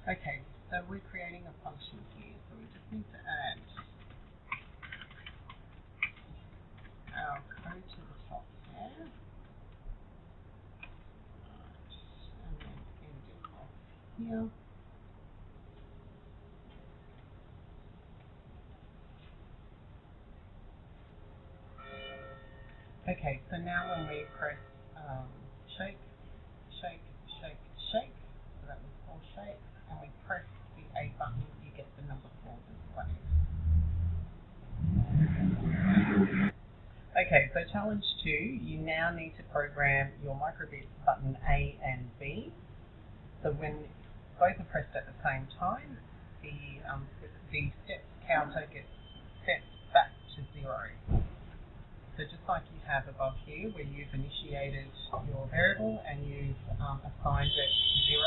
Okay, so we're creating a function here, so we just need to add our code to the top there. Right, and then end it off here. Okay, so now when we press shake, shake, shake, shake, so that was 4 shakes, and we press the A button, you get the number 4 displayed. Okay, so challenge 2, you now need to program your microbit button A and B. So when both are pressed at the same time, the steps counter gets set back to 0. So just like you have above here, where you've initiated your variable and you've assigned it 0,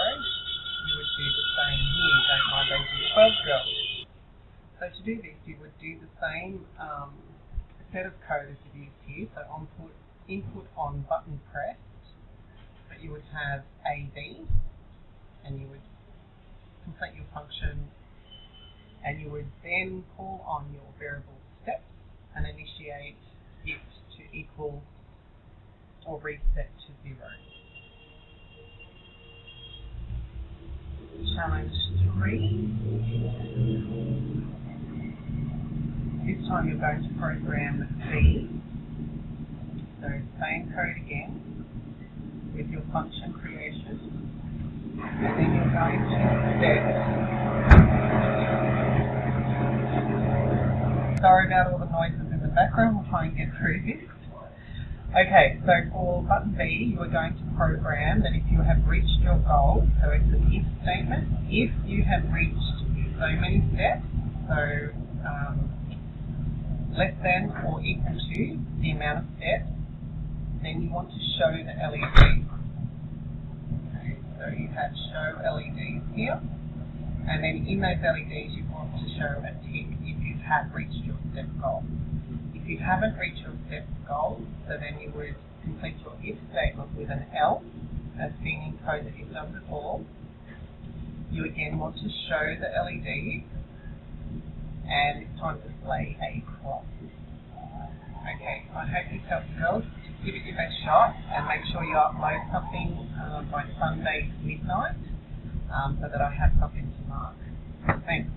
you would do the same here. Don't mind those 12 girls. So to do this, you would do the same set of code as you've used here. So input on button pressed, but you would have AB, and you would complete your function, and you would then call on your variable steps and initiate it to equal or reset to 0. Challenge 3. This time you're going to program B. So same code again with your function creation. And then you're going to set. Sorry about all the noises in the background, we'll try and get through this. Okay, so for button B, you are going to program that if you have reached your goal, so it's an if statement, if you have reached so many steps, so less than or equal to the amount of steps, then you want to show the LED. Okay, so you have show LEDs here, and then in those LEDs you want to show a tick if you have reached your step goal. If you haven't reached your step goal, so then you would complete your if statement with an else, as seen in code that you've done before. You again want to show the LED, and it's time to display a cross. Okay, I hope this helps, girls. Just give it your best shot and make sure you upload something by Sunday midnight so that I have something to mark. Thanks.